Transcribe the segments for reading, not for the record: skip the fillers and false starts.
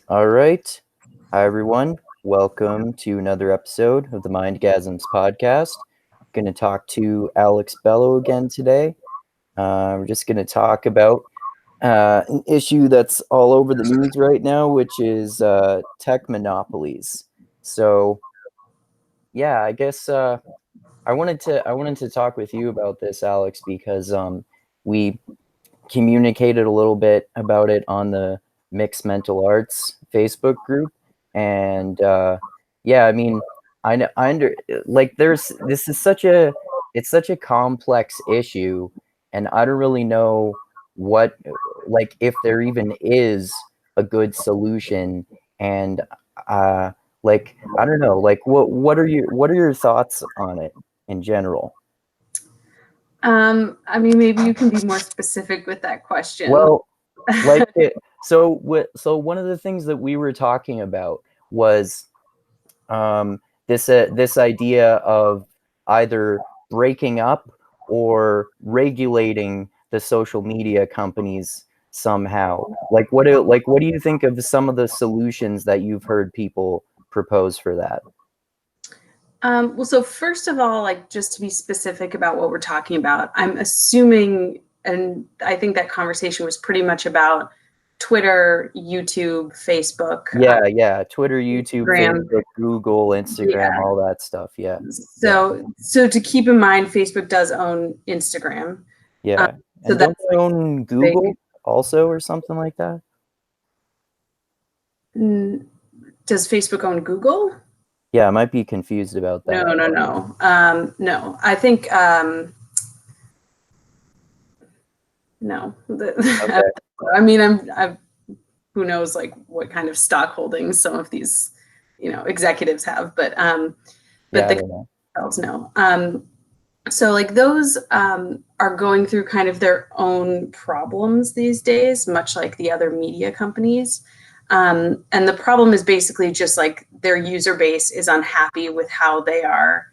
All right. Hi, everyone. Welcome to another episode of the Mindgasms podcast. Going to talk to Alex Bello again today. We're just going to talk about an issue that's all over the news right now, which is tech monopolies. So, yeah, I guess I wanted to talk with you about this, Alex, because we communicated a little bit about it on the Mixed Mental Arts Facebook group, and yeah, I mean, I under like there's this is such a it's such a complex issue, and I don't really know what like if there even is a good solution, and uh, I don't know, like what are your thoughts on it in general? I mean, maybe you can be more specific with that question. Well, so one of the things that we were talking about was this idea of either breaking up or regulating the social media companies somehow. What do you think of some of the solutions that you've heard people propose for that? Well, so first of all, like just to be specific about what we're talking about, I'm assuming, and I think that conversation was pretty much about Twitter, YouTube, Facebook, Yeah, Twitter, YouTube, Instagram. Facebook, Google, Instagram, Yeah. all that stuff. Yeah, So to keep in mind, Facebook does own Instagram. Um, yeah. so And that's don't they own big. Google also or something like that? Does Facebook own Google? Yeah, I might be confused about No, that. no, no. No, I think no. Okay. I mean, I'm who knows like what kind of stock holdings some of these, executives have, but Yeah, I the don't know. themselves know. So like those are going through kind of their own problems these days, much like the other media companies. And the problem is basically just like their user base is unhappy with how they are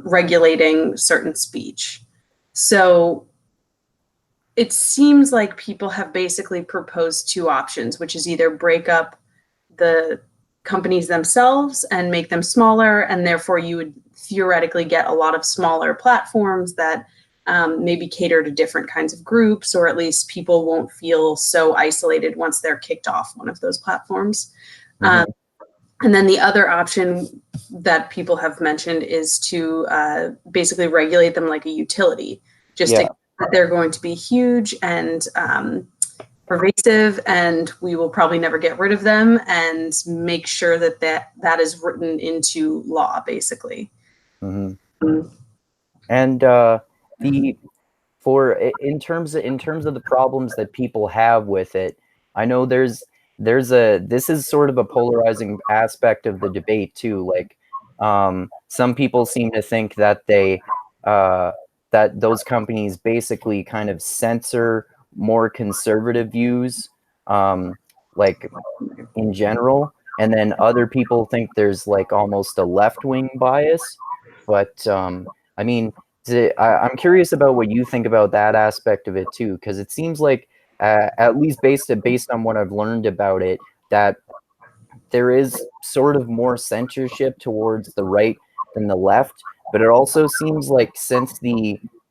regulating certain speech. So it seems like people have basically proposed two options, which is either break up the companies themselves and make them smaller, and therefore you would theoretically get a lot of smaller platforms that maybe cater to different kinds of groups, or at least people won't feel so isolated once they're kicked off one of those platforms. Um, Hmm. and then the other option that people have mentioned is to basically regulate them like a utility, just Yeah. to that they're going to be huge and pervasive, and we will probably never get rid of them, and make sure that is written into law, basically. Hmm. Mm. And the for in terms of the problems that people have with it, I know there's a this is sort of a polarizing aspect of the debate too. Like, some people seem to think that uh, that those companies basically kind of censor more conservative views, like in general, and then other people think there's like almost a left-wing bias. But I mean, I'm curious about what you think about that aspect of it too, because it seems like, at least based on what I've learned about it, that there is sort of more censorship towards the right than the left. But it also seems like since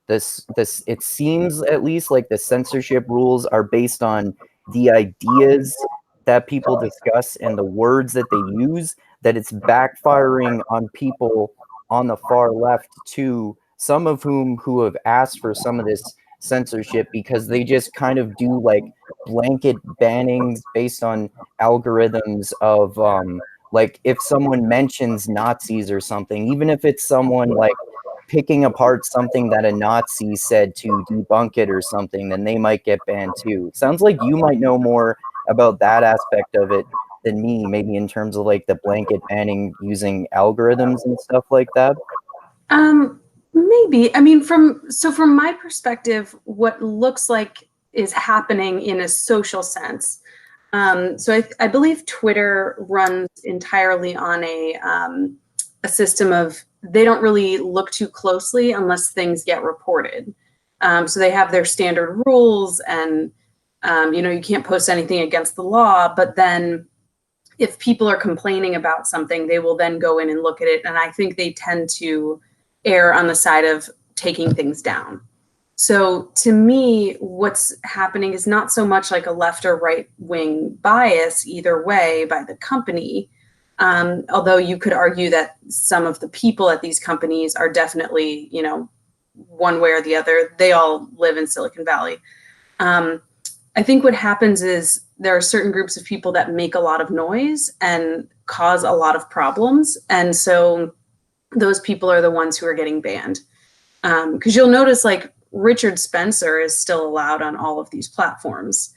this it seems at least like the censorship rules are based on the ideas that people discuss and the words that they use, that it's backfiring on people on the far left too, some of who have asked for some of this censorship because they just kind of do like blanket bannings based on algorithms of, like, if someone mentions Nazis or something, even if it's someone like picking apart something that a Nazi said to debunk it or something, then they might get banned too. Sounds like you might know more about that aspect of it than me, maybe in terms of like the blanket banning using algorithms and stuff like that. Um, Maybe. I mean, from my perspective, what looks like is happening in a social sense. So I believe Twitter runs entirely on a system of they don't really look too closely unless things get reported. So they have their standard rules, and you can't post anything against the law. But then if people are complaining about something, they will then go in and look at it. And I think they tend to err on the side of taking things down. So to me, what's happening is not so much like a left or right wing bias either way by the company. Although you could argue that some of the people at these companies are definitely, you know, one way or the other. They all live in Silicon Valley. I think what happens is there are certain groups of people that make a lot of noise and cause a lot of problems. And so those people are the ones who are getting banned. Because you'll notice like Richard Spencer is still allowed on all of these platforms.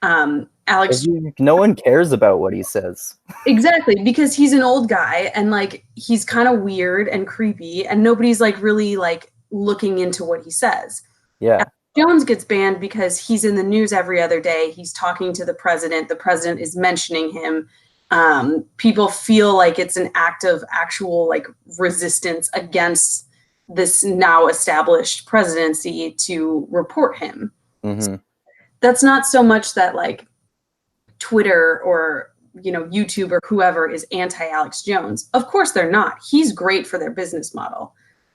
Alex, no one cares about what he says. exactly, because he's an old guy and like he's kind of weird and creepy, and nobody's like really like looking into what he says. Yeah. Jones gets banned because he's in the news every other day. He's talking to the president. The president is mentioning him. People feel like it's an act of actual like resistance against this now established presidency to report him. Mm-hmm. So that's not so much that like Twitter or, you know, YouTube or whoever is anti-Alex Jones. Of course they're not. He's great for their business model.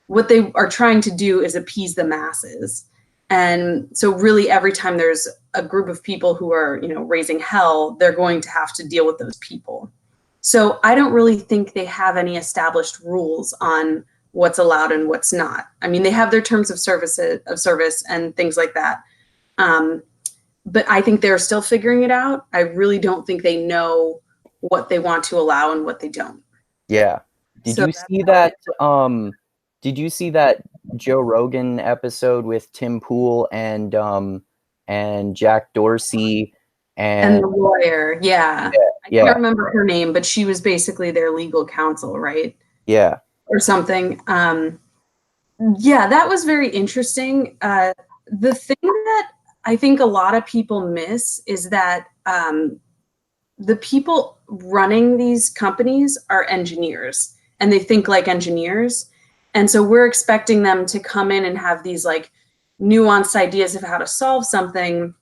What they are trying to do is appease the masses. And so really every time there's a group of people who are, you know, raising hell, they're going to have to deal with those people. So I don't really think they have any established rules on what's allowed and what's not. I mean, they have their terms of service and things like that. But I think they're still figuring it out. I really don't think they know what they want to allow and what they don't. Yeah. Did you see that Joe Rogan episode with Tim Pool and Jack Dorsey and the lawyer? Yeah. I can't remember her name, but she was basically their legal counsel, right? Yeah. Or something. Yeah, that was very interesting. The thing that I think a lot of people miss is that the people running these companies are engineers and they think like engineers. And so we're expecting them to come in and have these like nuanced ideas of how to solve something.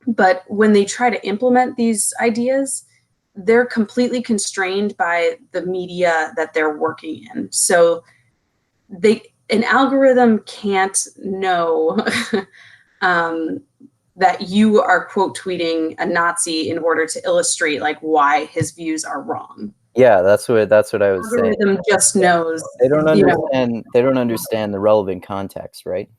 But when they try to implement these ideas, they're completely constrained by the media that they're working in. So an algorithm can't know that you are quote tweeting a Nazi in order to illustrate like why his views are wrong. Yeah, that's what I was saying. The algorithm just knows. They don't understand. They don't understand the relevant context, right?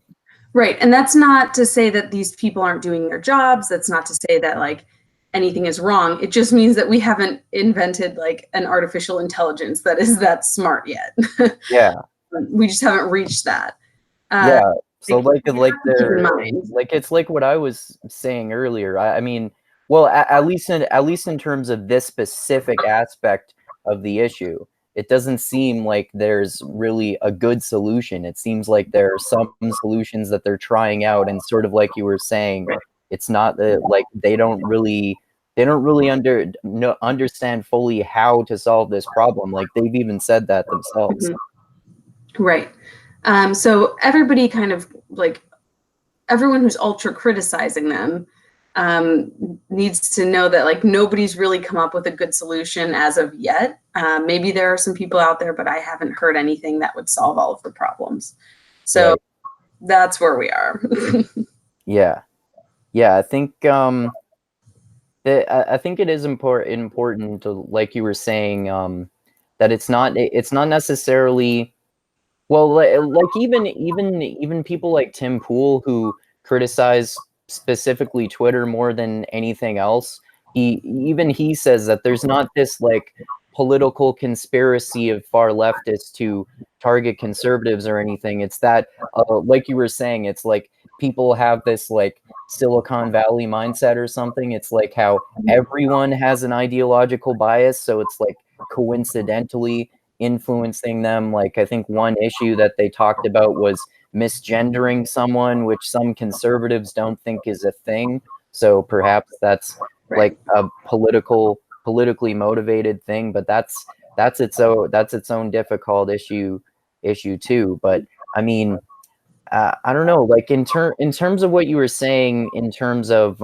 Right, and that's not to say that these people aren't doing their jobs. That's not to say that like anything is wrong. It just means that we haven't invented like an artificial intelligence that is that smart yet. Yeah. We just haven't reached that. Yeah. So like it's like what I was saying earlier. I mean, well, at least in terms of this specific aspect of the issue, it doesn't seem like there's really a good solution. It seems like there are some solutions that they're trying out, and sort of like you were saying, it's not like they don't really understand fully how to solve this problem. Like they've even said that themselves. Mm-hmm. Right. So everybody kind of like everyone who's ultra criticizing them needs to know that like nobody's really come up with a good solution as of yet. Maybe there are some people out there, but I haven't heard anything that would solve all of the problems. So that's where we are. Yeah. I think I think it is important to, like you were saying, that it's not necessarily, well, like even people like Tim Pool who criticize specifically Twitter more than anything else. He says that there's not this like political conspiracy of far leftists to target conservatives or anything. It's that, like you were saying, it's like people have this like Silicon Valley mindset or something. It's like how everyone has an ideological bias, so it's like coincidentally influencing them. Like I think one issue that they talked about was misgendering someone, which some conservatives don't think is a thing. So perhaps that's like a politically motivated thing, but that's its own difficult issue too. But I mean, I don't know, like in terms of what you were saying in terms of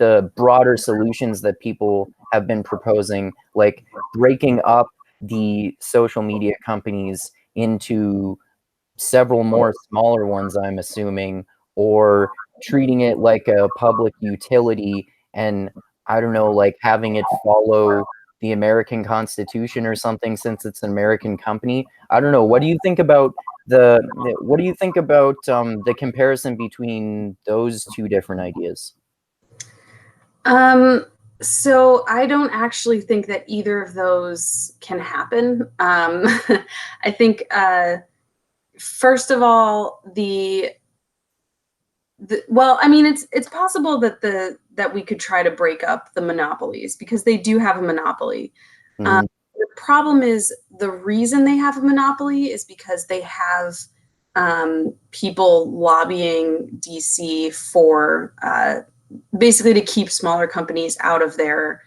the broader solutions that people have been proposing, like breaking up the social media companies into several more smaller ones, I'm assuming, or treating it like a public utility and, I don't know, like having it follow the American Constitution or something since it's an American company. I don't know. What do you think about what do you think about the comparison between those two different ideas? So I don't actually think that either of those can happen. I think first of all, well, I mean, it's possible that that we could try to break up the monopolies because they do have a monopoly. Mhm. The problem is the reason they have a monopoly is because they have people lobbying DC for basically to keep smaller companies out of their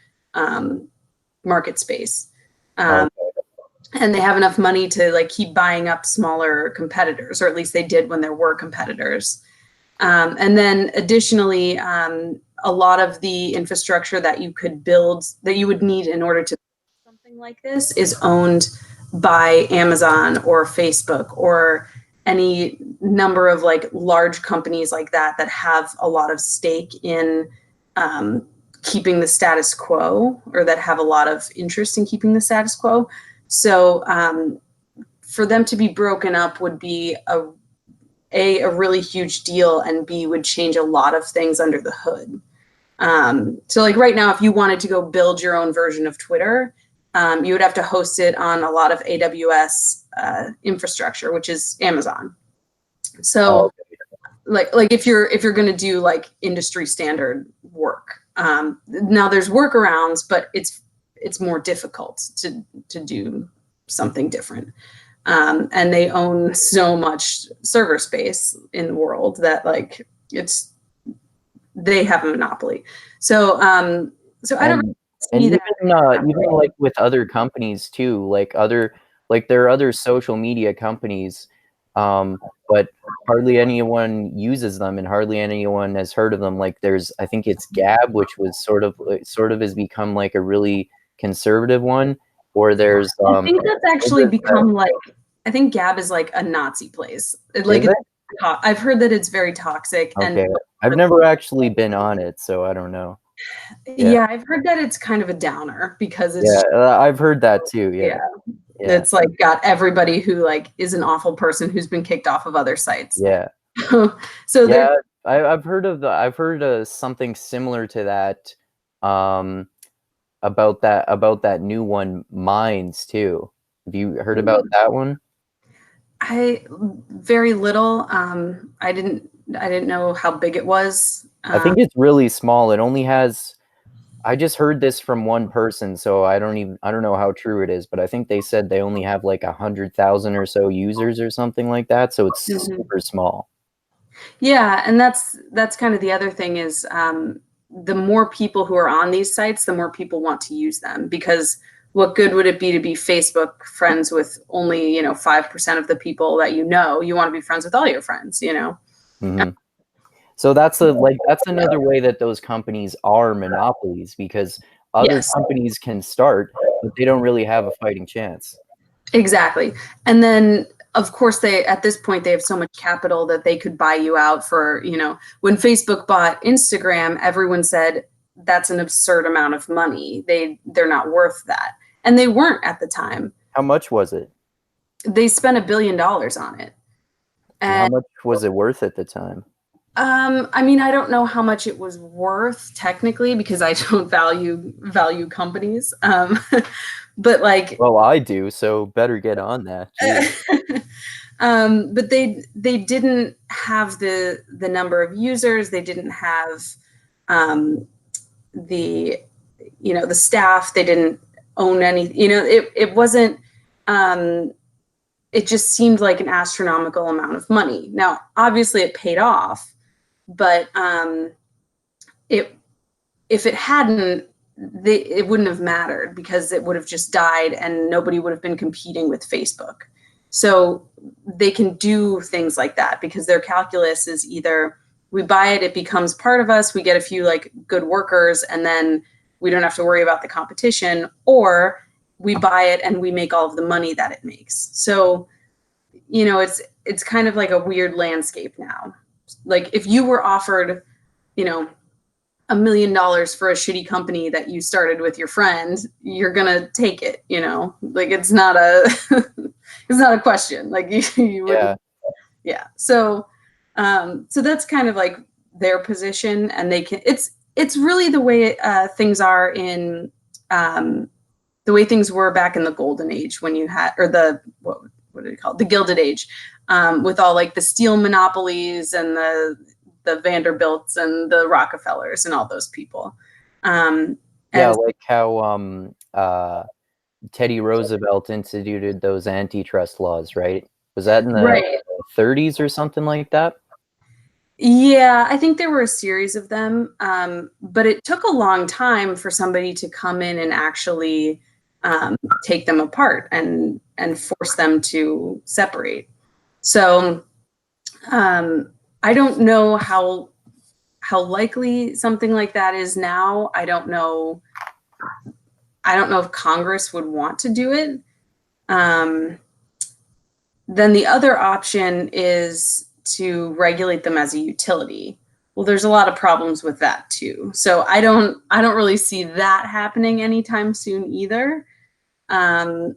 market space. Okay. And they have enough money to like keep buying up smaller competitors, or at least they did when there were competitors. And then additionally, a lot of the infrastructure that you could build, that you would need in order to build something like this, is owned by Amazon or Facebook or any number of like large companies like that that have a lot of stake in keeping the status quo, or that have a lot of interest in keeping the status quo. So for them to be broken up would be a really huge deal, and B, would change a lot of things under the hood. So like right now, if you wanted to go build your own version of Twitter, you would have to host it on a lot of AWS infrastructure, which is Amazon. So like if you're going to do like industry standard work, now there's workarounds, but it's more difficult to do something different. And they own so much server space in the world that like they have a monopoly. So so I don't really And see even that. even like with other companies too, like there are other social media companies, but hardly anyone uses them and hardly anyone has heard of them. Like there's, I think it's Gab, which was sort of has become like a really conservative one, or there's I think that's actually become like, I think Gab is like a Nazi place. Like I've heard that it's very toxic. okay. And I've never actually been on it, so I don't know. yeah, I've heard that it's kind of a downer because it's I've heard that too. Yeah. It's like got everybody who like is an awful person who's been kicked off of other sites. Yeah. So Yeah, I've heard of something similar to that, about that new one, Minds too. Have you heard about that one? I very little. I didn't know how big it was. I think it's really small. It only has. I just heard this from one person, so I don't know how true it is, but I think they said they only have like 100,000 or so users or something like that, so it's super small. Yeah, and that's kind of the other thing is the more people who are on these sites, the more people want to use them, because what good would it be to be Facebook friends with only 5% of the people that you know? You want to be friends with all your friends, Mm-hmm. So that's another way that those companies are monopolies, because other Yes. companies can start, but they don't really have a fighting chance. Exactly. And then of course they at this point they have so much capital that they could buy you out for, when Facebook bought Instagram, everyone said that's an absurd amount of money. They're not worth that. And they weren't at the time. How much was it? They spent $1 billion on it. And how much was it worth at the time? I mean, I don't know how much it was worth technically because I don't value companies. But like, well, I do, so better get on that. But they didn't have the number of users. They didn't have the the staff. They didn't own any. It wasn't. It just seemed like an astronomical amount of money. Now, obviously, it paid off. But if it hadn't, it wouldn't have mattered because it would have just died and nobody would have been competing with Facebook. So they can do things like that because their calculus is either we buy it, it becomes part of us, we get a few like good workers, and then we don't have to worry about the competition, or we buy it and we make all of the money that it makes. So, you know, it's kind of like a weird landscape now. Like if you were offered, you know, $1 million for a shitty company that you started with your friend, you're gonna take it, you know, like it's not a it's not a question. Like you would, yeah. So so that's kind of like their position, and they can, it's really the way things are in the way things were back in the golden age when you had, or the what do you call it? The Gilded Age, with all like the steel monopolies and the Vanderbilts and the Rockefellers and all those people. Yeah, like how Teddy Roosevelt instituted those antitrust laws, right? Was that in the right. 30s or something like that? Yeah, I think there were a series of them, but it took a long time for somebody to come in and actually take them apart and force them to separate. So I don't know how likely something like that is now. I don't know if Congress would want to do it. Then the other option is to regulate them as a utility. Well, there's a lot of problems with that too. So I don't really see that happening anytime soon either. And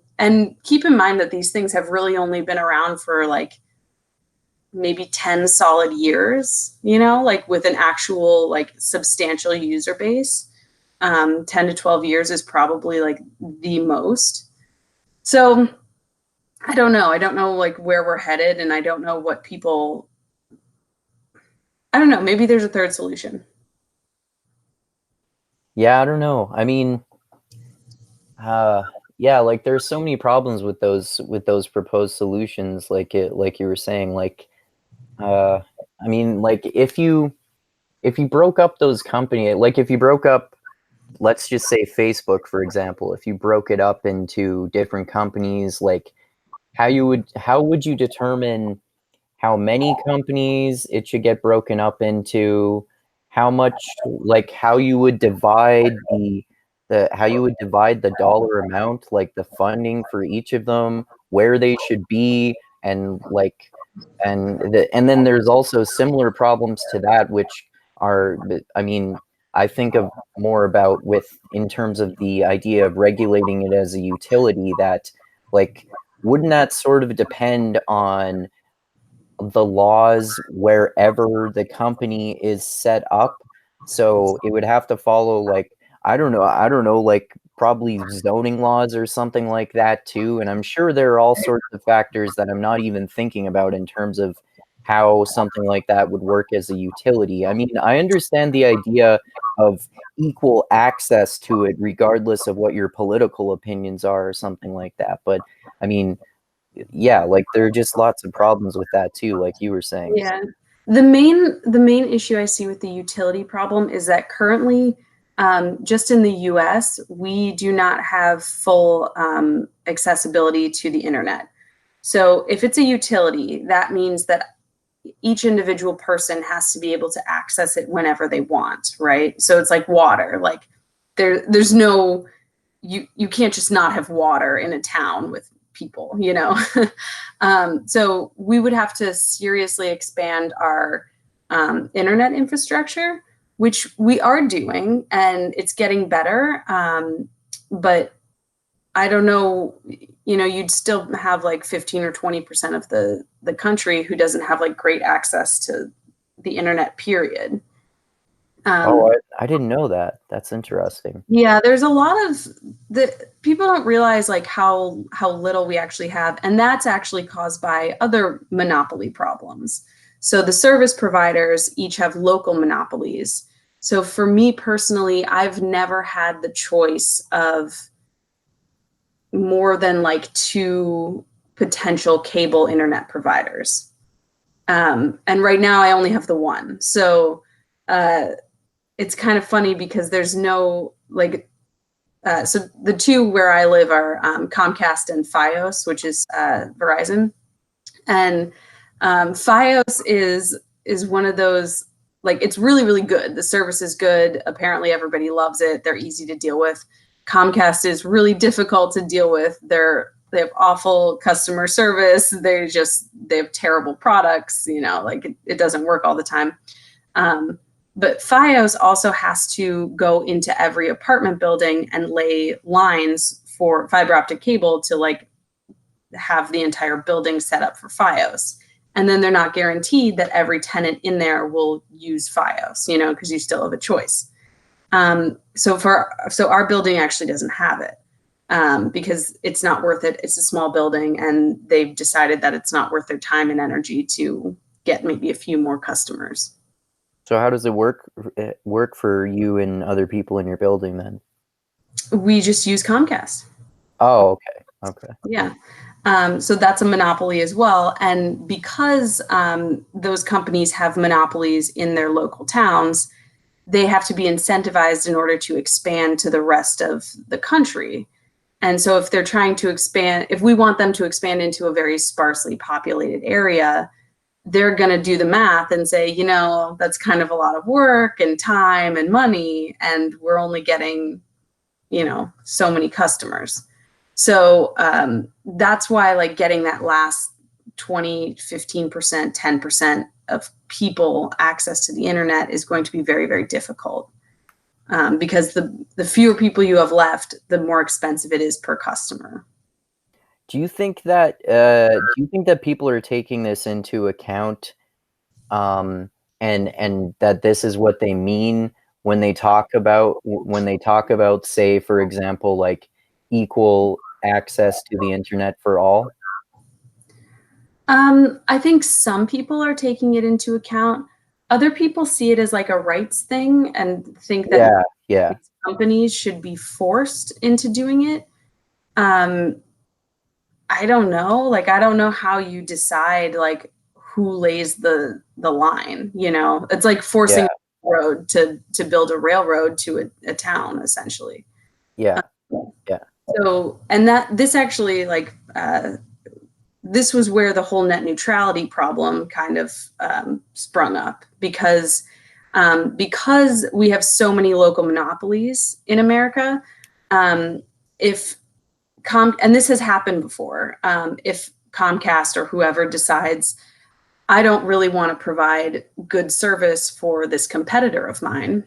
keep in mind that these things have really only been around for like maybe 10 solid years, you know, like with an actual like substantial user base. 10 to 12 years is probably like the most. So I don't know. I don't know like where we're headed, and I don't know what people, I don't know, maybe there's a third solution. Yeah, I don't know. I mean, yeah, like there's so many problems with those proposed solutions, like you were saying, like I mean, like if you broke up those company, like if you broke up, let's just say Facebook, for example, if you broke it up into different companies, like how would you determine how many companies it should get broken up into, how much, like how you would divide the dollar amount, like the funding for each of them, where they should be, and like and then there's also similar problems to that, which are, I mean, I think of more about with in terms of the idea of regulating it as a utility, that like wouldn't that sort of depend on the laws wherever the company is set up? So it would have to follow, like, I don't know, like probably zoning laws or something like that too. And I'm sure there are all sorts of factors that I'm not even thinking about in terms of how something like that would work as a utility. I mean, I understand the idea of equal access to it regardless of what your political opinions are or something like that. But I mean, yeah, like there are just lots of problems with that too, like you were saying. Yeah. The main issue I see with the utility problem is that currently, just in the US, we do not have full accessibility to the internet. So if it's a utility, that means that each individual person has to be able to access it whenever they want, right? So it's like water. Like there's no, you can't just not have water in a town with people, you know. So we would have to seriously expand our internet infrastructure, which we are doing, and it's getting better. But I don't know, you know, you'd still have like 15 or 20% of the country who doesn't have like great access to the internet, period. Oh, I didn't know that. That's interesting. Yeah, there's a lot of the people don't realize like how little we actually have, and that's actually caused by other monopoly problems. So the service providers each have local monopolies. So for me personally, I've never had the choice of more than like two potential cable internet providers. And right now I only have the one. So it's kind of funny because there's no like, so the two where I live are Comcast and Fios, which is Verizon. And Fios is one of those like it's really, really good. The service is good. Apparently everybody loves it. They're easy to deal with. Comcast is really difficult to deal with. They have awful customer service. They have terrible products, like it doesn't work all the time. But Fios also has to go into every apartment building and lay lines for fiber optic cable to like have the entire building set up for Fios. And then they're not guaranteed that every tenant in there will use Fios, because you still have a choice. So our building actually doesn't have it because it's not worth it. It's a small building, and they've decided that it's not worth their time and energy to get maybe a few more customers. So how does it work for you and other people in your building then? We just use Comcast. Oh, okay. Yeah. So that's a monopoly as well. And because those companies have monopolies in their local towns, they have to be incentivized in order to expand to the rest of the country. And so if they're trying to expand, if we want them to expand into a very sparsely populated area, they're going to do the math and say, that's kind of a lot of work and time and money, and we're only getting, so many customers. So that's why like getting that last 20, 15%, 10% of people access to the internet is going to be very, very difficult because the fewer people you have left, the more expensive it is per customer. Do you think that people are taking this into account, and that this is what they mean when they talk about say, for example, like equal access to the internet for all? I think some people are taking it into account. Other people see it as like a rights thing and think that these companies should be forced into doing it. I don't know. Like, I don't know how you decide like who lays the line. It's like forcing a road to build a railroad to a town, essentially. Yeah. So, and this actually like this was where the whole net neutrality problem kind of sprung up because we have so many local monopolies in America. And this has happened before, if Comcast or whoever decides, I don't really want to provide good service for this competitor of mine.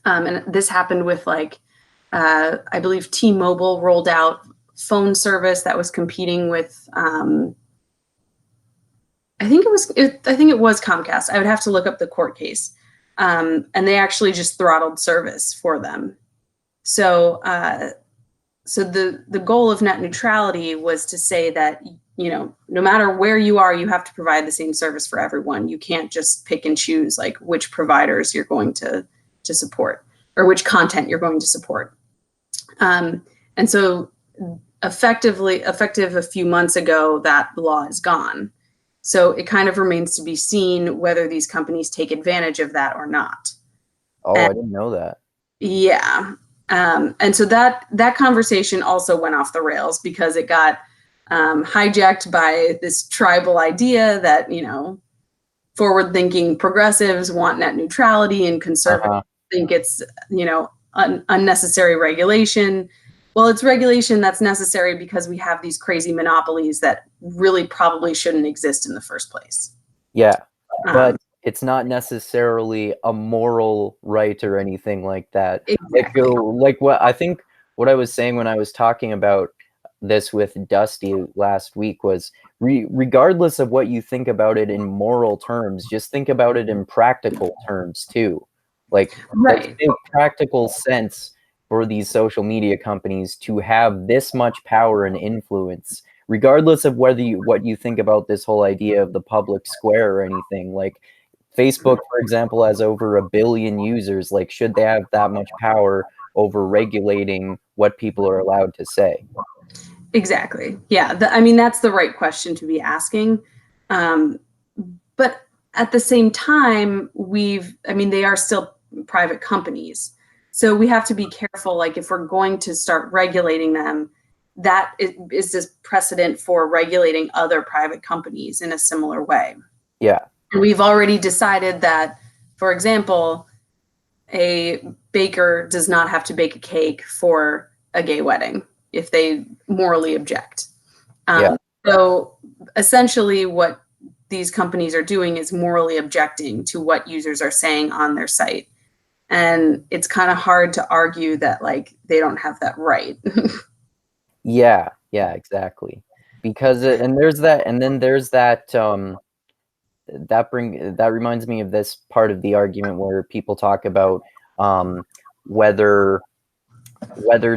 And this happened with like, I believe T-Mobile rolled out phone service that was competing with, I think it was Comcast. I would have to look up the court case. And they actually just throttled service for them. So the goal of net neutrality was to say that, no matter where you are, you have to provide the same service for everyone. You can't just pick and choose like which providers you're going to support or which content you're going to support. And so effective a few months ago, that law is gone. So it kind of remains to be seen whether these companies take advantage of that or not. I didn't know that. Yeah. And so that conversation also went off the rails because it got hijacked by this tribal idea that, forward-thinking progressives want net neutrality and conservatives think it's, unnecessary regulation. Well, it's regulation that's necessary because we have these crazy monopolies that really probably shouldn't exist in the first place. Yeah, but it's not necessarily a moral right or anything like that. Exactly. Like what I was saying when I was talking about this with Dusty last week was regardless of what you think about it in moral terms, just think about it in practical terms too. Like, let's make practical sense for these social media companies to have this much power and influence, regardless of what you think about this whole idea of the public square or anything. Like, Facebook, for example, has over 1 billion users. Like, should they have that much power over regulating what people are allowed to say? Exactly. Yeah. That's the right question to be asking. But at the same time, they are still private companies. So we have to be careful. Like, if we're going to start regulating them, that is this precedent for regulating other private companies in a similar way. Yeah. And we've already decided that For example, a baker does not have to bake a cake for a gay wedding if they morally object. Yeah. So essentially, what these companies are doing is morally objecting to what users are saying on their site. And it's kind of hard to argue that like they don't have that right. Yeah, yeah, exactly. Because and there's that, and then there's that that reminds me of this part of the argument where people talk about um, whether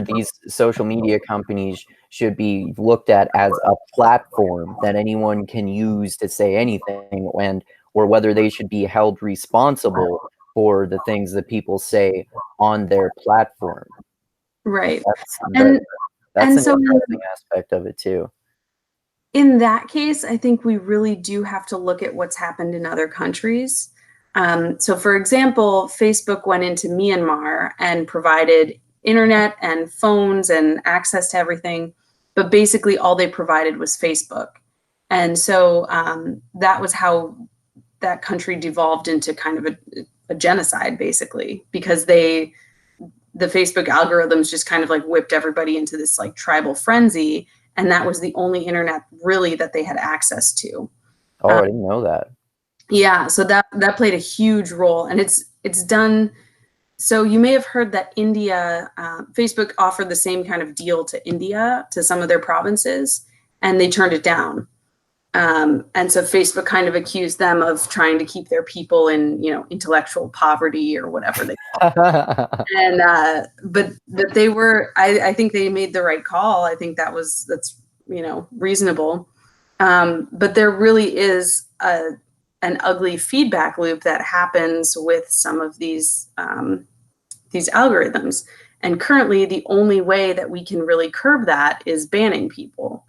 these social media companies should be looked at as a platform that anyone can use to say anything, and or whether they should be held responsible for the things that people say on their platform. Right. That's And that's and an so interesting aspect of it too. in that case, I think we really do have to look at what's happened in other countries. So, for example, Facebook went into Myanmar and provided internet and phones and access to everything, but basically all they provided was Facebook. And so that was how that country devolved into kind of a genocide, basically, because the Facebook algorithms just kind of like whipped everybody into this like tribal frenzy, and that was the only internet really that they had access to. Oh, I didn't know that. Yeah, so that played a huge role, and it's done. So you may have heard that India, Facebook offered the same kind of deal to India, to some of their provinces, and they turned it down. And so Facebook kind of accused them of trying to keep their people in, intellectual poverty or whatever they. And but they were, I think they made the right call. I think that's reasonable. But there really is an ugly feedback loop that happens with some of these algorithms. And currently, the only way that we can really curb that is banning people.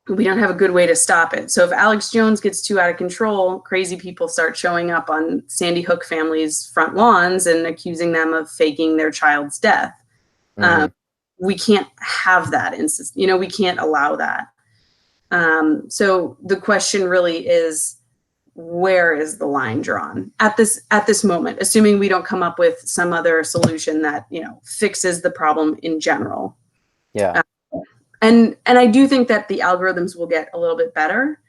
We don't have a good way to stop it. So if Alex Jones gets too out of control, crazy people start showing up on Sandy Hook families' front lawns and accusing them of faking their child's death. Mm-hmm. We can't have that instance. We can't allow that. So the question really is, where is the line drawn at this moment, assuming we don't come up with some other solution that fixes the problem in general. Yeah. And I do think that the algorithms will get a little bit better,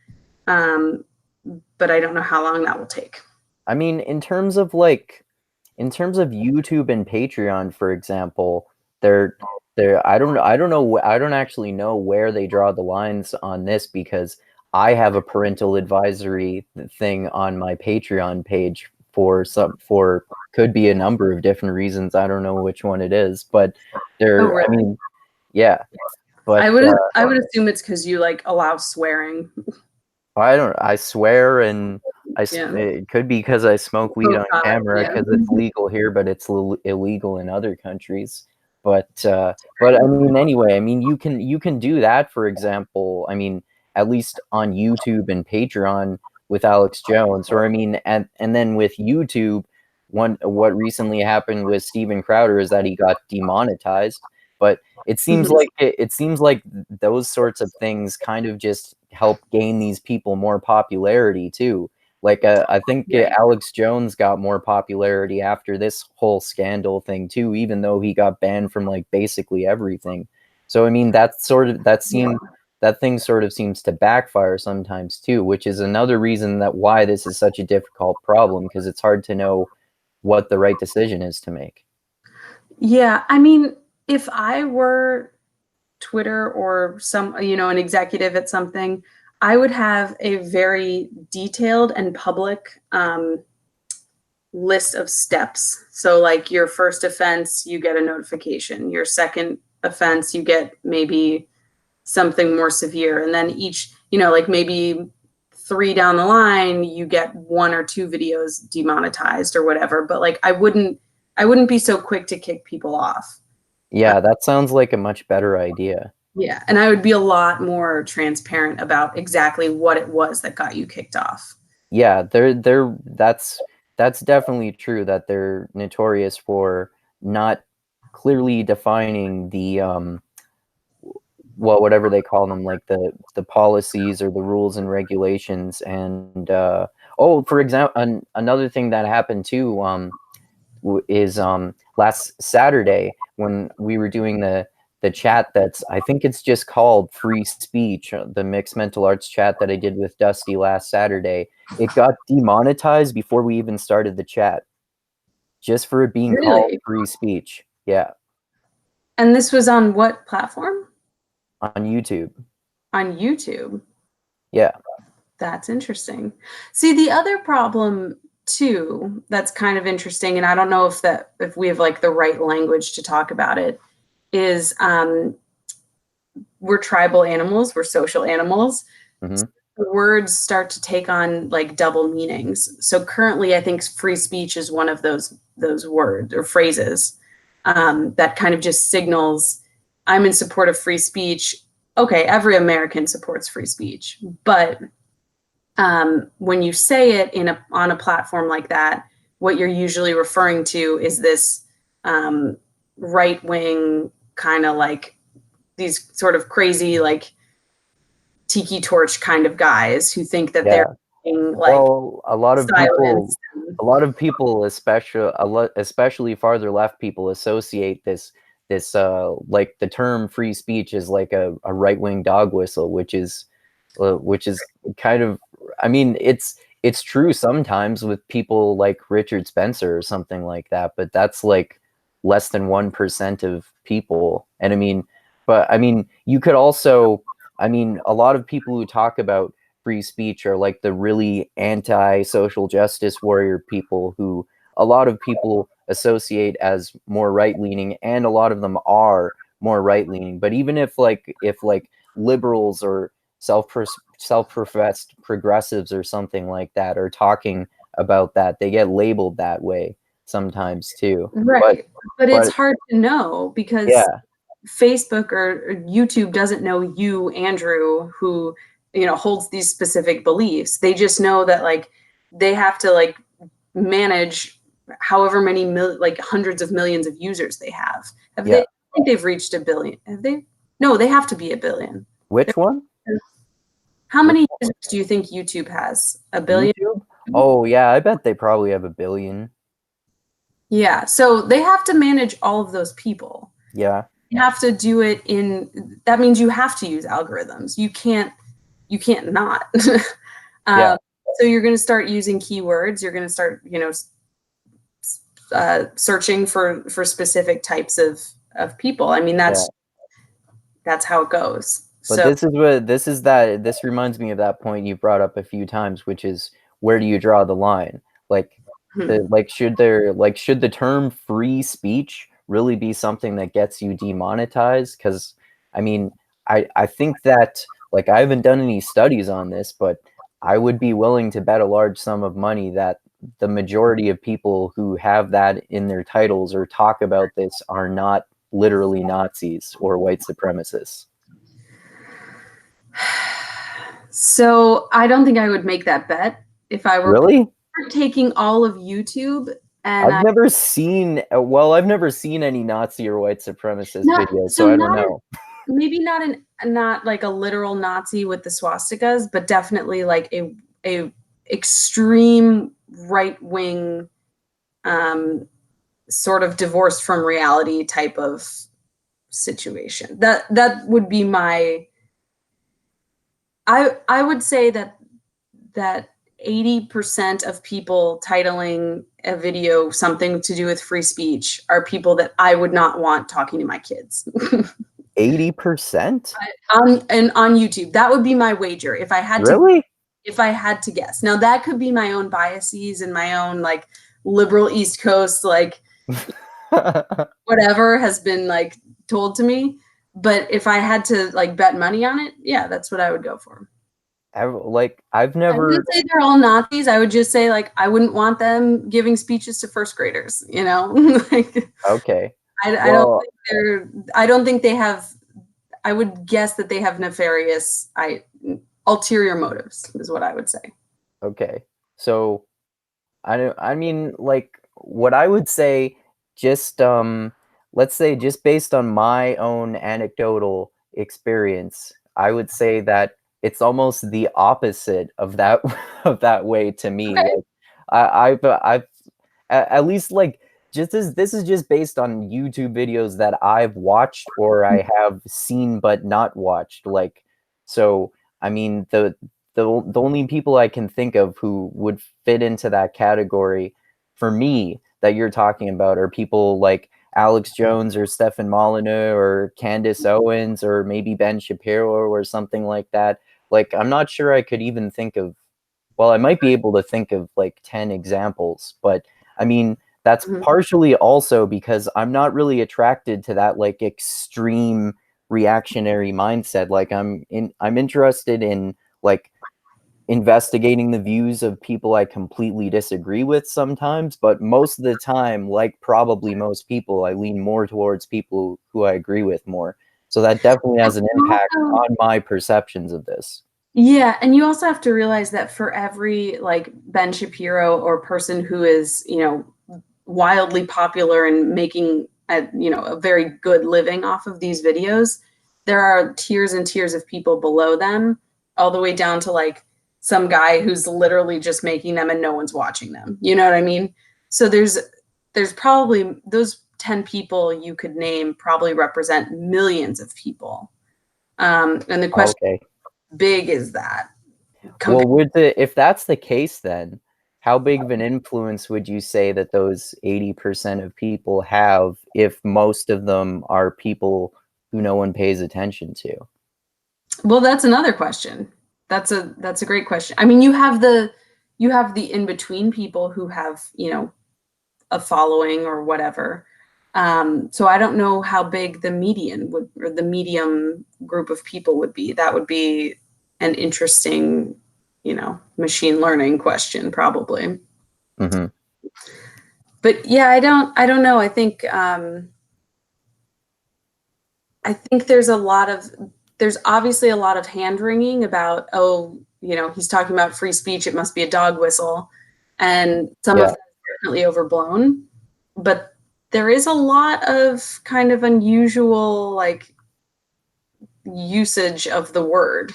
but I don't know how long that will take. I mean, in terms of YouTube and Patreon, for example, they're I don't actually know where they draw the lines on this, because I have a parental advisory thing on my Patreon page for could be a number of different reasons. I don't know which one it is, but really? I mean, yeah. But I would assume it's because you allow swearing. I swear, and Yeah. it could be because I smoke weed on camera, yeah. because it's legal here, but it's illegal in other countries. But I mean, anyway, I mean, you can do that, for example. I mean, at least on YouTube and Patreon with Alex Jones, or I mean, and then with YouTube, what recently happened with Steven Crowder is that he got demonetized. But it seems like those sorts of things kind of just help gain these people more popularity too. Like I think Alex Jones got more popularity after this whole scandal thing too, even though he got banned from like basically everything. So I mean, that thing sort of seems to backfire sometimes too, which is another reason that why this is such a difficult problem, because it's hard to know what the right decision is to make. Yeah, I mean, if I were Twitter or an executive at something, I would have a very detailed and public list of steps. So like your first offense, you get a notification. Your second offense, you get maybe something more severe. And then each, like maybe 3 down the line, you get 1 or 2 videos demonetized or whatever. But like I wouldn't be so quick to kick people off. Yeah, that sounds like a much better idea. Yeah, and I would be a lot more transparent about exactly what it was that got you kicked off. Yeah, that's definitely true, that they're notorious for not clearly defining the whatever they call them, like the policies or the rules and regulations, and Oh, for example, another thing that happened too is last Saturday when we were doing the chat that's, I think it's just called Free Speech, the mixed mental arts chat that I did with Dusty last Saturday. It got demonetized before we even started the chat, just for it being called Really? free speech. Yeah, And this was on what platform? on YouTube. On YouTube. Yeah. That's interesting. See, the other problem too, that's kind of interesting, and I don't know if we have like the right language to talk about it, is we're tribal animals, we're social animals. Mm-hmm. Words start to take on like double meanings. So currently, I think free speech is one of those words or phrases that kind of just signals I'm in support of free speech. Okay, every American supports free speech, but when you say it on a platform like that, what you're usually referring to is this right wing kind of like these sort of crazy like tiki torch kind of guys who think that they're Yeah. being like Well, silence. a lot of people, especially farther left people, associate this like the term free speech is like a right wing dog whistle, which is kind of, I mean, it's true sometimes with people like Richard Spencer or something like that, but that's like less than 1% of people. And I mean, but I mean, you could also, I mean, a lot of people who talk about free speech are like the really anti-social justice warrior people who a lot of people associate as more right-leaning, and a lot of them are more right-leaning. But even if liberals or self-professed progressives or something like that are talking about that, they get labeled that way sometimes too. Right. But it's But hard to know because yeah, Facebook or YouTube doesn't know you, Andrew, who, holds these specific beliefs. They just know that like they have to like manage however many like hundreds of millions of users they have. Have they? yeah. I think they've reached a billion. Have they? No, they have to be a billion. Which one? How Which many one? users do you think YouTube has? A billion? YouTube? Oh yeah, I bet they probably have a billion. Yeah. So they have to manage all of those people. Yeah, You have to do it that means you have to use algorithms. You can't not. yeah, um, so you're going to start using keywords. You're going to start, searching for specific types of people. I mean, yeah. that's how it goes. But So this reminds me of that point you brought up a few times, which is, where do you draw the line? Like should the term free speech really be something that gets you demonetized? Because I mean, I think that, like, I haven't done any studies on this, but I would be willing to bet a large sum of money that the majority of people who have that in their titles or talk about this are not literally Nazis or white supremacists. so I don't think I would make that bet if I were Really? taking all of YouTube and I've never seen, well, I've never seen any Nazi or white supremacist not videos, so so I don't not know. maybe not like a literal Nazi with the swastikas, but definitely like a extreme right wing, sort of divorced from reality type of situation. That would be my. I would say that 80% of people titling a video something to do with free speech are people that I would not want talking to my kids. 80%? On YouTube. That would be my wager Really? if I had to guess. Now that could be my own biases and my own like liberal East Coast like whatever has been like told to me. But if I had to like bet money on it, yeah, that's what I would go for. I've I wouldn't never, say they're all Nazis. I would just say like I wouldn't want them giving speeches to first graders. Like okay. I don't Well, think I don't think they have. I would guess that they have nefarious ulterior motives, is what I would say. okay. So, I mean, like, what I would say, just, let's say, just based on my own anecdotal experience, I would say that it's almost the opposite of that of that way to me. Okay. Like I've at least like just as this is just based on YouTube videos that I've watched or I have seen but not watched. Like, so I mean the only people I can think of who would fit into that category for me that you're talking about are people like Alex Jones or Stefan Molyneux or Candace Owens or maybe Ben Shapiro or something like that. Like, I'm not sure I could even think of, well, I might be able to think of like 10 examples, but I mean, that's Mhm. partially also because I'm not really attracted to that like extreme reactionary mindset. Like I'm interested in like investigating the views of people I completely disagree with sometimes, but most of the time, like probably most people, I lean more towards people who I agree with more. So that definitely has an impact Also, on my perceptions of this. yeah, and you also have to realize that for every like Ben Shapiro or person who is, wildly popular and making a very good living off of these videos, there are tiers and tiers of people below them, all the way down to like some guy who's literally just making them and no one's watching them. You know what I mean? So there's probably those 10 people you could name probably represent millions of people. And the question, Okay. big is that? Well, if that's the case, then how big of an influence would you say that those 80% of people have if most of them are people who no one pays attention to? Well, that's another question. That's a great question. I mean, you have the in between people who have, a following or whatever. So I don't know how big the median would or the medium group of people would be. That would be an interesting, machine learning question probably. Hmm. But yeah, I don't know. I think there's obviously a lot of hand wringing about, oh, he's talking about free speech, it must be a dog whistle. And some of Yeah. that is definitely overblown. But there is a lot of kind of unusual like usage of the word.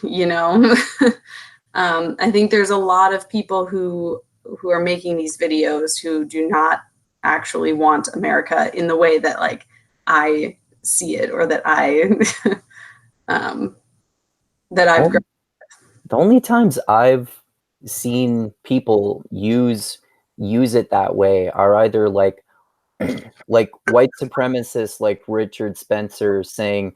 I think there's a lot of people who are making these videos who do not actually want America in the way that like I see it or that I um, that I've grown. Well, the only times I've seen people use it that way are either like white supremacists like Richard Spencer saying,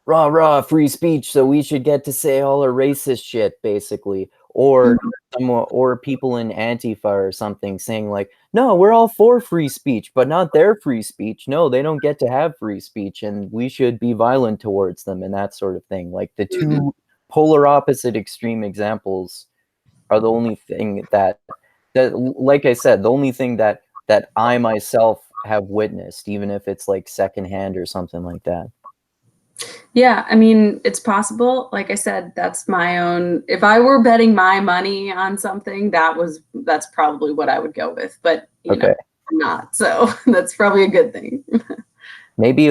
rah rah free speech, so we should get to say all our racist shit, basically, or or people in Antifa or something saying like, no, we're all for free speech but not their free speech, no, they don't get to have free speech and we should be violent towards them, and that sort of thing. Like the Mhm. two polar opposite extreme examples are the only thing that like I said, the only thing that I myself have witnessed, even if it's like secondhand or something like that. Yeah, I mean, it's possible. Like I said, that's my own. If I were betting my money on something, that's probably what I would go with. But Okay. I'm not, so that's probably a good thing. Maybe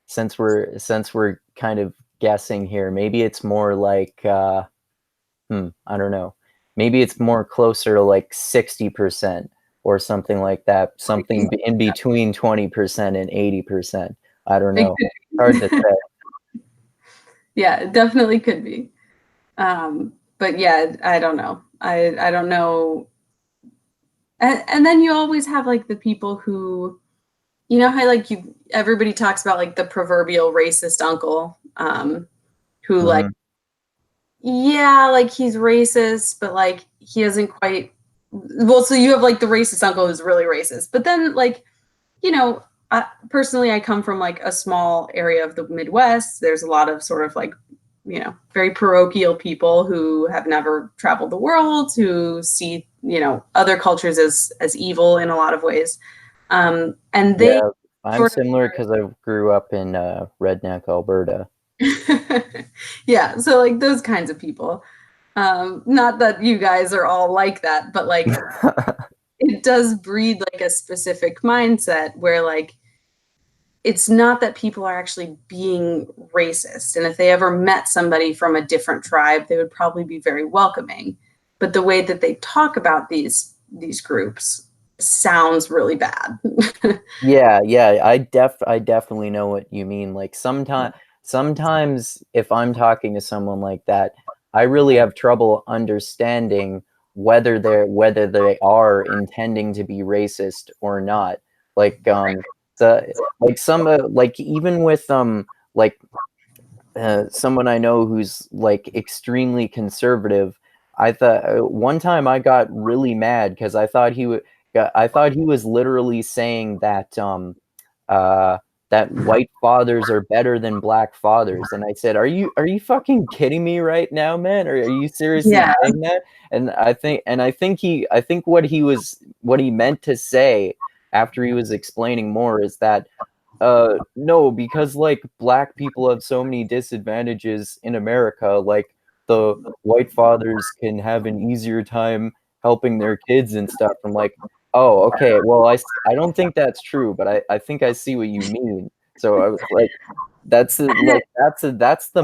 since we're kind of guessing here, maybe it's more like I don't know. Maybe it's more closer to like 60% or something like that. Something in between 20% and 80%. I don't It know. could Hard to be. say. Yeah, it definitely could be. But yeah, I don't know. I don't know. And then you always have like the people who, how like everybody talks about like the proverbial racist uncle, who like, Hmm. yeah, like he's racist, but like he doesn't quite. Well, so you have like the racist uncle who's really racist, but then like, personally, I come from like a small area of the Midwest. There's a lot of sort of like, very parochial people who have never traveled the world, who see, other cultures as evil in a lot of ways. And they Yeah, I'm sort of, similar because I grew up in redneck Alberta. yeah, so like those kinds of people. Not that you guys are all like that, but like it does breed like a specific mindset where like it's not that people are actually being racist. And if they ever met somebody from a different tribe, they would probably be very welcoming. But the way that they talk about these groups sounds really bad. Yeah, yeah, I definitely know what you mean. Like sometimes if I'm talking to someone like that, I really have trouble understanding whether they are intending to be racist or not. Like the like some like even with like someone I know who's like extremely conservative. I thought one time I got really mad because I thought he was literally saying uh, that white fathers are better than black fathers, and I said, are you fucking kidding me right now, man? Or are you seriously Yeah. saying that?" And I think what he meant to say after he was explaining more is that no, because like black people have so many disadvantages in America, like the white fathers can have an easier time helping their kids and stuff. I'm like, oh, okay, well, I don't think that's true, but I think I see what you mean. So I was like, that's the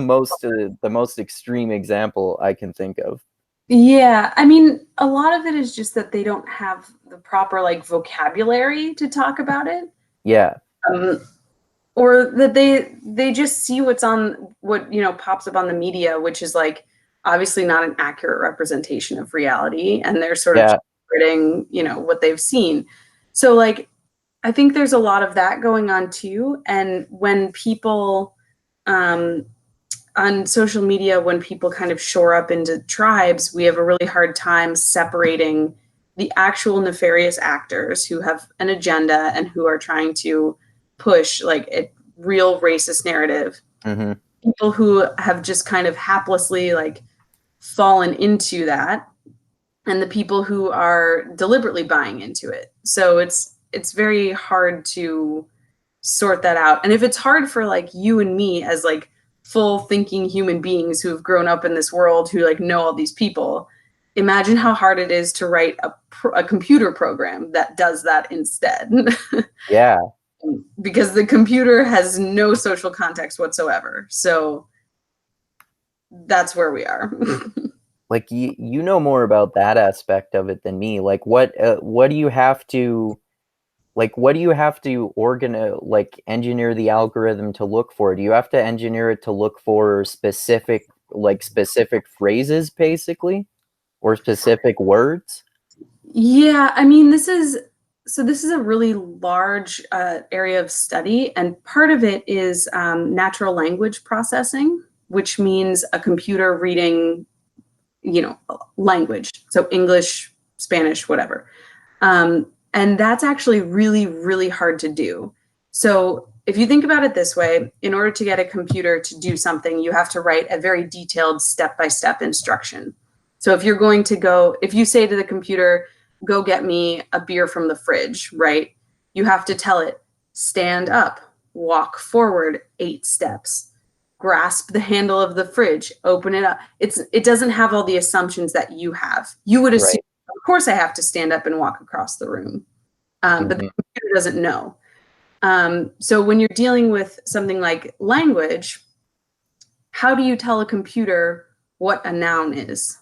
most extreme example I can think of. Yeah, I mean, a lot of it is just that they don't have the proper like vocabulary to talk about it. Yeah, Um, or that they just see what pops up on the media, which is like obviously not an accurate representation of reality, and they're sort of yeah, interpreting what they've seen. So like I think there's a lot of that going on too. And when people um on social media, when people kind of shore up into tribes, we have a really hard time separating the actual nefarious actors who have an agenda and who are trying to push like a real racist narrative. mm-hmm, People who have just kind of haplessly like fallen into that, and the people who are deliberately buying into it. So it's very hard to sort that out. And if it's hard for like you and me as like full thinking human beings who have grown up in this world, who like know all these people, imagine how hard it is to write a computer program that does that instead. yeah. Because the computer has no social context whatsoever. So that's where we are. Like you know more about that aspect of it than me. Like what do you have to organize, like engineer the algorithm to look for? Do you have to engineer it to look for specific phrases basically, or specific words? Yeah, I mean, this is a really large area of study, and part of it is natural language processing, which means a computer reading, language, so English, Spanish, whatever. And that's actually really, really hard to do. So if you think about it this way, in order to get a computer to do something, you have to write a very detailed step-by-step instruction. So if you say to the computer, go get me a beer from the fridge, right? You have to tell it, stand up, walk forward 8 steps, grasp the handle of the fridge, open it up. It doesn't have all the assumptions that you have. You would assume, Right. of course, I have to stand up and walk across the room, but the Hmm. computer doesn't know. So when you're dealing with something like language, how do you tell a computer what a noun is?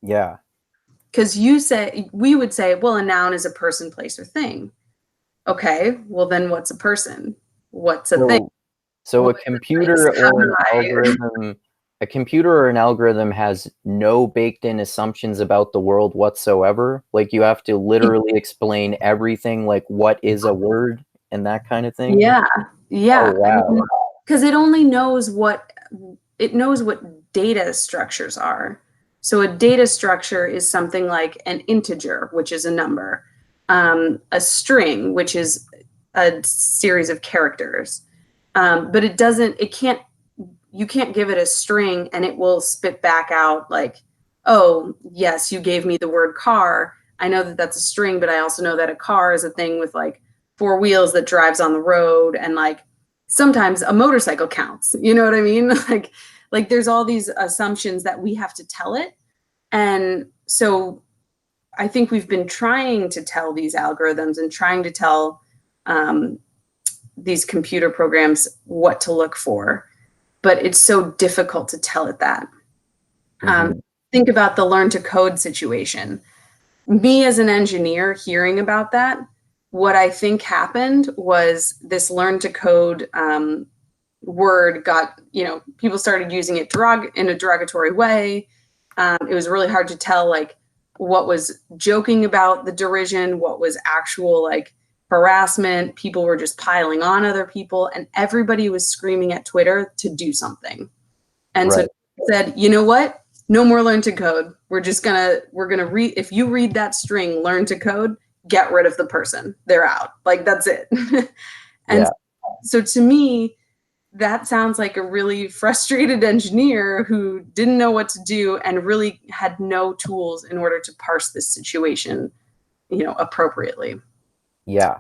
Yeah. Because we would say, well, a noun is a person, place, or thing. Okay, well then what's a person? What's a thing? So so What is a place? How do I? a computer or an algorithm has no baked in assumptions about the world whatsoever. Like you have to literally explain everything, like what is a word and that kind of thing. Yeah, Oh yeah. I wow. mean, because it knows what data structures are. So a data structure is something like an integer, which is a number, a string, which is a series of characters. But you can't give it a string and it will spit back out like, oh, yes, you gave me the word car. I know that that's a string, but I also know that a car is a thing with like 4 wheels that drives on the road, and like sometimes a motorcycle counts. You know what I mean? Like there's all these assumptions that we have to tell it. And so I think we've been trying to tell these algorithms and trying to tell um, these computer programs what to look for, but it's so difficult to tell it that. Think about the learn to code situation. Me as an engineer hearing about that, what I think happened was this learn to code word got, people started using it in a derogatory way. It was really hard to tell like what was joking about the derision, what was actual like harassment. People were just piling on other people, and everybody was screaming at Twitter to do something. And so said, you know what? No more learn to code. We're gonna read, if you read that string, learn to code, get rid of the person. They're out. Like, that's it. And so to me, that sounds like a really frustrated engineer who didn't know what to do and really had no tools in order to parse this situation, appropriately. Yeah.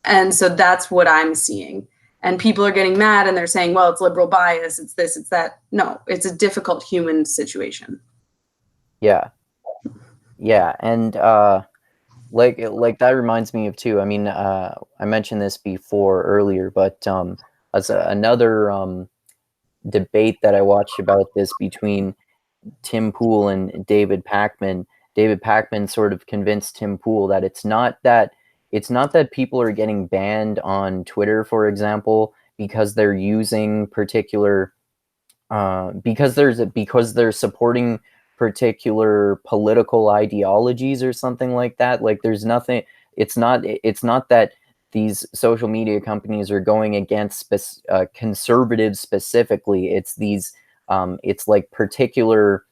And so that's what I'm seeing. And people are getting mad and they're saying, well, it's liberal bias, it's this, it's that. No, it's a difficult human situation. Yeah. Yeah. And like that reminds me of too. I mean, I mentioned this before earlier, but as another debate that I watched about this between Tim Pool and David Pakman. David Pakman sort of convinced Tim Pool that it's not that people are getting banned on Twitter, for example, because they're using particular because they're supporting particular political ideologies or something like that. Like, there's nothing. It's not that these social media companies are going against conservatives specifically. It's these it's like particular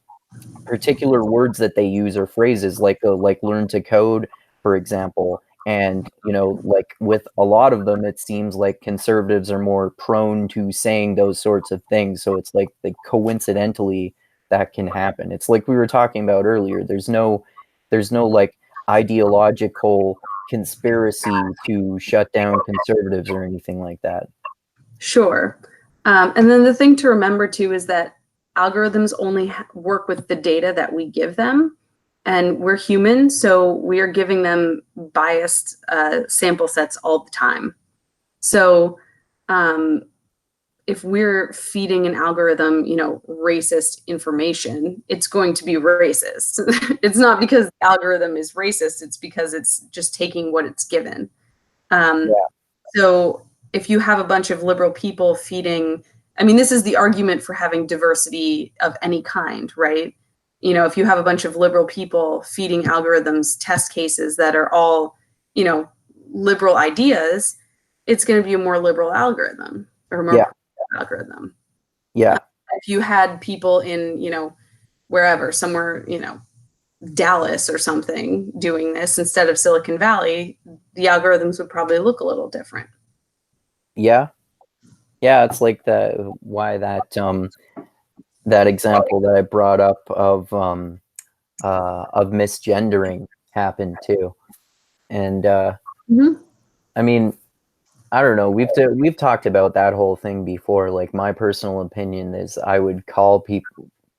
words that they use or phrases, like learn to code, for example. And like with a lot of them, it seems like conservatives are more prone to saying those sorts of things. So it's like coincidentally that can happen. It's like we were talking about earlier. There's no like ideological conspiracy to shut down conservatives or anything like that. Sure. And then the thing to remember too is that algorithms only work with the data that we give them, and we're human, so we are giving them biased sample sets all the time. So if we're feeding an algorithm, racist information, it's going to be racist. It's not because the algorithm is racist, it's because it's just taking what it's given. So if you have a bunch of liberal people feeding, I mean, this is the argument for having diversity of any kind, right? If you have a bunch of liberal people feeding algorithms test cases that are all, liberal ideas, it's going to be a more liberal algorithm or a more algorithm. Yeah. If you had people in, wherever, somewhere, Dallas or something doing this instead of Silicon Valley, the algorithms would probably look a little different. Yeah. Yeah, it's like why that that example that I brought up of misgendering happened too. And I mean, I don't know, we've talked about that whole thing before. Like, my personal opinion is I would call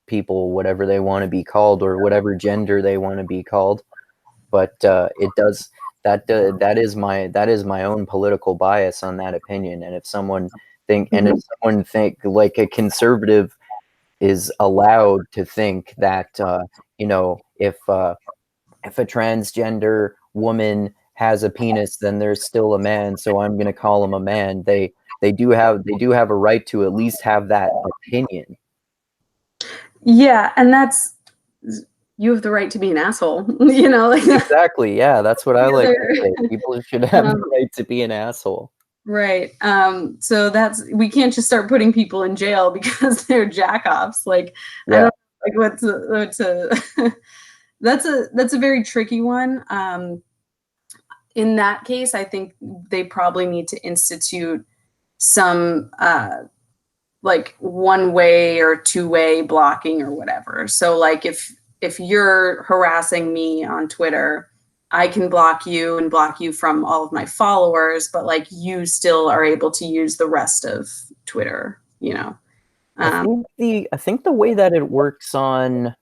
people whatever they want to be called, or whatever gender they want to be called. But that is my own political bias on that opinion. And if someone think like a conservative is allowed to think that if a transgender woman has a penis, then there's still a man, so I'm going to call him a man. They do have a right to at least have that opinion. Yeah, and that's, you have the right to be an asshole, like Exactly. Yeah, that's what I like to say. People should have the right to be an asshole. Right. So we can't just start putting people in jail because they're jackoffs. Like, I don't like that's a very tricky one. In that case, I think they probably need to institute some like one-way or two-way blocking or whatever. So like if you're harassing me on Twitter, I can block you and block you from all of my followers, but like you still are able to use the rest of Twitter, I think the way that it works on,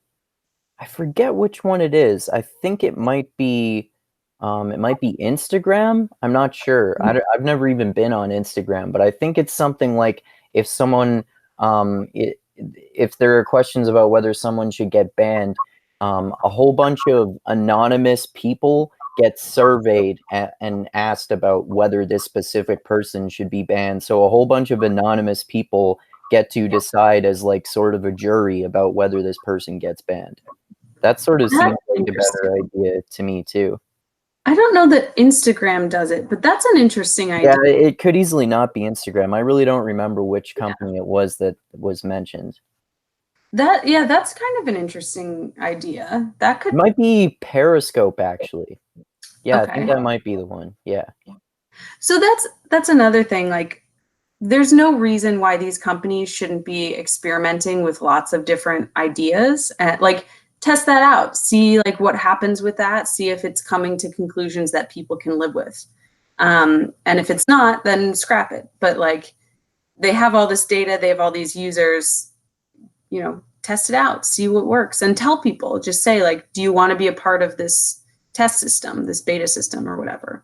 I forget which one it is. I think it might be It might be Instagram. I'm not sure. I've never even been on Instagram, but I think it's something like if someone, if there are questions about whether someone should get banned, a whole bunch of anonymous people get surveyed and asked about whether this specific person should be banned. So a whole bunch of anonymous people get to decide as like sort of a jury about whether this person gets banned. That sort of seems like a better idea to me too. I don't know that Instagram does it, but that's an interesting idea. Yeah, it could easily not be Instagram. I really don't remember which company it was that was mentioned. That's kind of an interesting idea. That It could might be Periscope, actually. Yeah, I think okay. that might be the one. Yeah. So that's another thing. Like, there's no reason why these companies shouldn't be experimenting with lots of different ideas and like test that out, see like what happens with that, see if it's coming to conclusions that people can live with. And if it's not, then scrap it. But like they have all this data, they have all these users, test it out, see what works, and tell people, just say like, do you want to be a part of this test system, this beta system or whatever?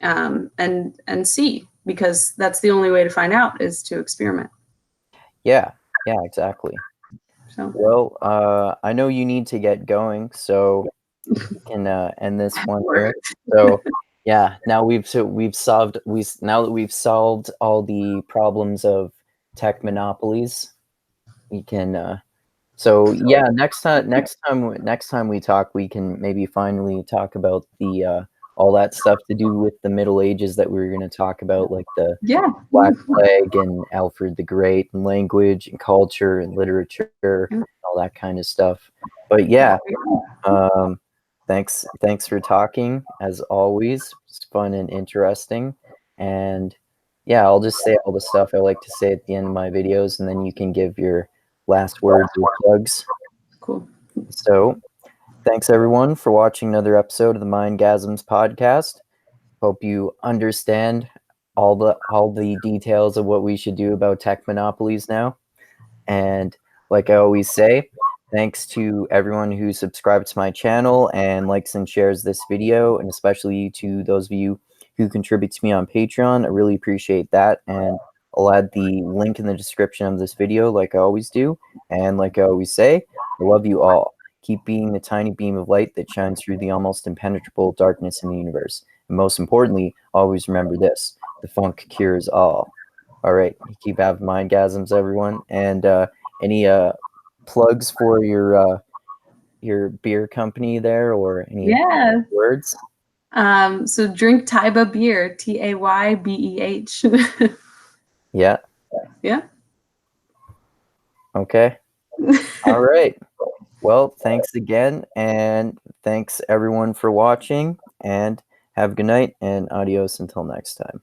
And see, because that's the only way to find out is to experiment. Yeah, exactly. So Well, I know you need to get going, so we can end this one here. So yeah, now that we've solved all the problems of tech monopolies, we can so yeah, next time we talk, we can maybe finally talk about the all that stuff to do with the Middle Ages that we were going to talk about, like the yeah. Black Plague and Alfred the Great, and language and culture and literature, all that kind of stuff. But yeah, thanks for talking as always. It's fun and interesting. And yeah, I'll just say all the stuff I like to say at the end of my videos, and then you can give your last words or plugs. Cool. So, thanks everyone for watching another episode of the Mindgasms podcast. Hope you understand all the details of what we should do about tech monopolies now. And like I always say, thanks to everyone who subscribes to my channel and likes and shares this video, and especially to those of you who contribute to me on Patreon. I really appreciate that, and I'll add the link in the description of this video like I always do. And like I always say, I love you all. Keep being the tiny beam of light that shines through the almost impenetrable darkness in the universe. And most importantly, always remember this: the funk cures all. All right, keep having mindgasms, everyone. And any plugs for your beer company there, or any words? So drink Taiba beer, Taybeh. Yeah. Yeah. Okay. All right. Well, thanks again, and thanks everyone for watching, and have a good night, and adios until next time.